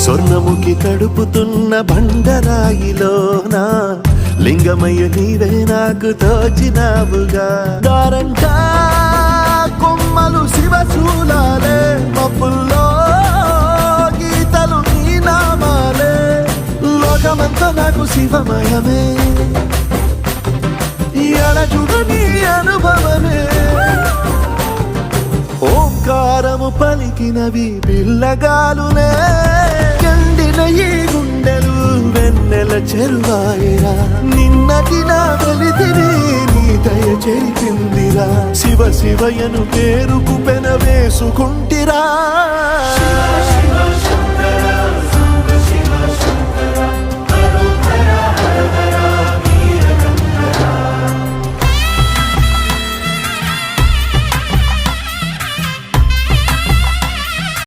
స్వర్ణముఖి తడుపుతున్న బండరాయిలోనా లింగమయ్య నీవే నాకు తోచినావుగా దారంటా కొమ్మలు శివశూలాలే మబ్బుల్లో గీతలు నీ నామాలే లోకమంతా నాకు శివమయమే ఎడజుడు నీ అనుభవమే ఓంకారము పలికినవి పిల్లగాలునే కండిన ఈ గుండెలు వెన్నెల చెరువాయరా నిన్నటి నా వెలితిని నీ దయ చేసిందిరా శివ శివయను పేరుకు పెన వేసుకుంటిరా